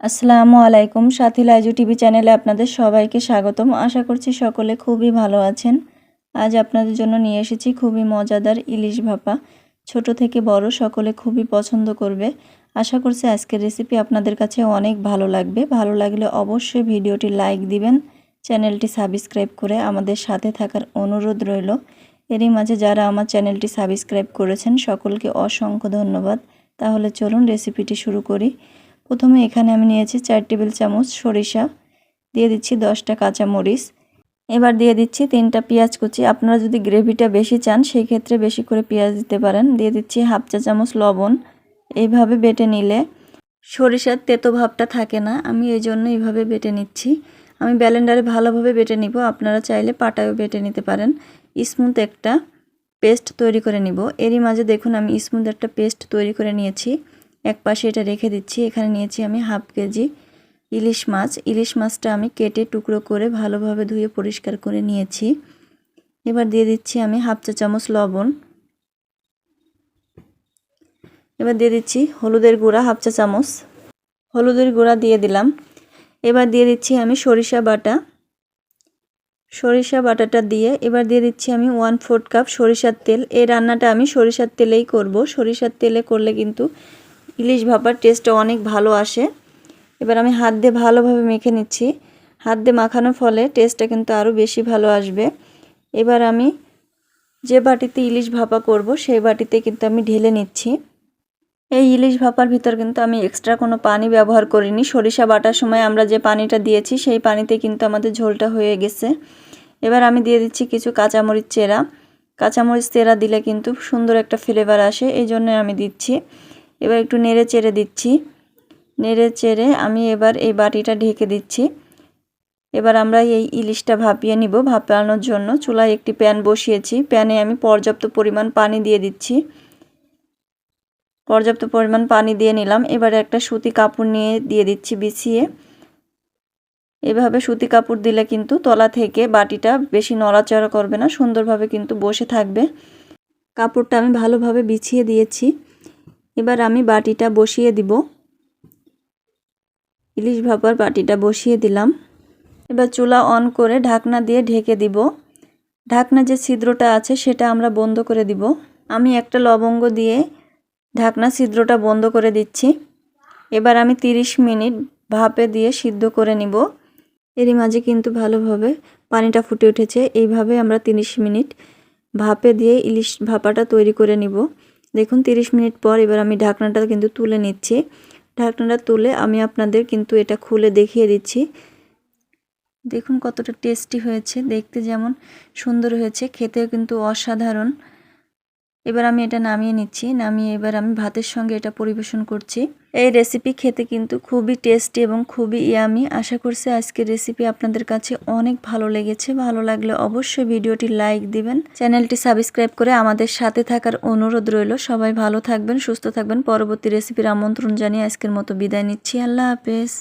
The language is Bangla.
আসসালামু আলাইকুম, সাথী লাইজু টিভি চ্যানেলে আপনাদের সবাইকে স্বাগতম। আশা করছি সকলে খুবই ভালো আছেন। আজ আপনাদের জন্য নিয়ে এসেছি খুবই মজাদার ইলিশ ভাপা। ছোট থেকে বড় সকলে খুবই পছন্দ করবে। আশা করছি আজকের রেসিপি আপনাদের কাছে অনেক ভালো লাগবে। ভালো লাগলে অবশ্যই ভিডিওটি লাইক দিবেন, চ্যানেলটি সাবস্ক্রাইব করে আমাদের সাথে থাকার অনুরোধ রইল। এরই মাঝে যারা আমার চ্যানেলটি সাবস্ক্রাইব করেছেন সকলকে অসংখ্য ধন্যবাদ। তাহলে চলুন রেসিপিটি শুরু করি। প্রথমে এখানে আমি নিয়েছি 4 টেবিল চামচ সরিষা, দিয়ে দিচ্ছি 10টা কাঁচা মরিচ, এবার দিয়ে দিচ্ছি 3টা পেঁয়াজ কুচি। আপনারা যদি গ্রেভিটা বেশি চান সেই ক্ষেত্রে বেশি করে পেঁয়াজ দিতে পারেন। দিয়ে দিচ্ছি হাফ চা চামচ লবণ। এইভাবে বেটে নিলে সরিষার তেতো ভাবটা থাকে না, আমি এই জন্য এইভাবে বেটে নিচ্ছি। আমি ব্লেন্ডারে ভালোভাবে বেটে নিব, আপনারা চাইলে পাটায়ও বেটে নিতে পারেন। স্মুথ একটা পেস্ট তৈরি করে নিব। এরই মাঝে দেখুন আমি স্মুথ একটা পেস্ট তৈরি করে নিয়েছি। এক পাশে এটা রেখে দিচ্ছি। এখানে নিয়েছি আমি হাফ কেজি ইলিশ মাছ। ইলিশ মাছটা আমি কেটে টুকরো করে ভালোভাবে ধুয়ে পরিষ্কার করে নিয়েছি। এবার দিয়ে দিচ্ছি আমি হাফ চা চামচ লবণ। এবার দিয়ে দিচ্ছি হলুদের গুঁড়া হাফ চা চামচ, হলুদের গুঁড়া দিয়ে দিলাম। এবার দিয়ে দিচ্ছি আমি সরিষা বাটা। সরিষা বাটাটা দিয়ে এবার দিয়ে দিচ্ছি আমি 1/4 কাপ সরিষার তেল। এই রান্নাটা আমি সরিষার তেলেই করব। সরিষার তেলে করলে কিন্তু ইলিশ ভাপার টেস্টটা অনেক ভালো আসে। এবার আমি হাত দিয়ে ভালোভাবে মেখে নিচ্ছি। হাত দিয়ে মাখানোর ফলে টেস্টটা কিন্তু আরও বেশি ভালো আসবে। এবার আমি যে বাটিতে ইলিশ ভাপা করব সেই বাটিতে কিন্তু আমি ঢেলে নিচ্ছি। এই ইলিশ ভাপার ভিতর কিন্তু আমি এক্সট্রা কোনো পানি ব্যবহার করিনি। সরিষা বাটার সময় আমরা যে পানিটা দিয়েছি সেই পানিতে কিন্তু আমাদের ঝোলটা হয়ে গেছে। এবার আমি দিয়ে দিচ্ছি কিছু কাঁচামরিচ চেরা। কাঁচামরিচ চেরা দিলে কিন্তু সুন্দর একটা ফ্লেভার আসে, এই জন্য আমি দিচ্ছি। এবার একটু নেড়ে চেড়ে দিচ্ছি। নেড়ে চেড়ে আমি এবার এই বাটিটা ঢেকে দিচ্ছি। এবার আমরা এই ইলিশটা ভাপিয়ে নিব। ভাপানোর জন্য চুলায় একটি প্যান বসিয়েছি। প্যানে আমি পর্যাপ্ত পরিমাণ পানি দিয়ে দিচ্ছি। পর্যাপ্ত পরিমাণ পানি দিয়ে নিলাম। এবার একটা সুতি কাপড় নিয়ে দিয়ে দিচ্ছি বিছিয়ে। এভাবে সুতি কাপড় দিলে কিন্তু তলা থেকে বাটিটা বেশি নড়াচড়া করবে না, সুন্দরভাবে কিন্তু বসে থাকবে। কাপড়টা আমি ভালোভাবে বিছিয়ে দিয়েছি। এবার আমি বাটিটা বসিয়ে দিব। ইলিশ ভাপার বাটিটা বসিয়ে দিলাম। এবার চুলা অন করে ঢাকনা দিয়ে ঢেকে দিব। ঢাকনা যে ছিদ্রটা আছে সেটা আমরা বন্ধ করে দিব। আমি একটা লবঙ্গ দিয়ে ঢাকনা ছিদ্রটা বন্ধ করে দিচ্ছি। এবার আমি 30 মিনিট ভাপে দিয়ে সিদ্ধ করে নিব। এরই মাঝে কিন্তু ভালোভাবে পানিটা ফুটে উঠেছে। এইভাবে আমরা 30 মিনিট ভাপে দিয়ে ইলিশ ভাপাটা তৈরি করে নিব। দেখুন 30 মিনিট পর এবার আমি ঢাকনাটা কিন্তু তুলে নিচ্ছি। ঢাকনাটা তুলে আমি আপনাদের কিন্তু এটা খুলে দেখিয়ে দিচ্ছি। দেখুন কতটা টেস্টি হয়েছে, দেখতে যেমন সুন্দর হয়েছে, খেতেও কিন্তু অসাধারণ। এবার আমি এটা নামিয়ে নিচ্ছি। নামিয়ে এবার আমি ভাতের সঙ্গে এটা পরিবেশন করছি। এই রেসিপি খেতে কিন্তু খুবই টেস্টি এবং খুবই ইয়ামি। আশা করছি আজকের রেসিপি আপনাদের কাছে অনেক ভালো লেগেছে। ভালো লাগলে অবশ্যই ভিডিওটি লাইক দিবেন, চ্যানেলটি সাবস্ক্রাইব করে আমাদের সাথে থাকার অনুরোধ রইল। সবাই ভালো থাকবেন, সুস্থ থাকবেন। পরবর্তী রেসিপির আমন্ত্রণ জানিয়ে আজকের মতো বিদায় নিচ্ছি। আল্লাহ হাফেজ।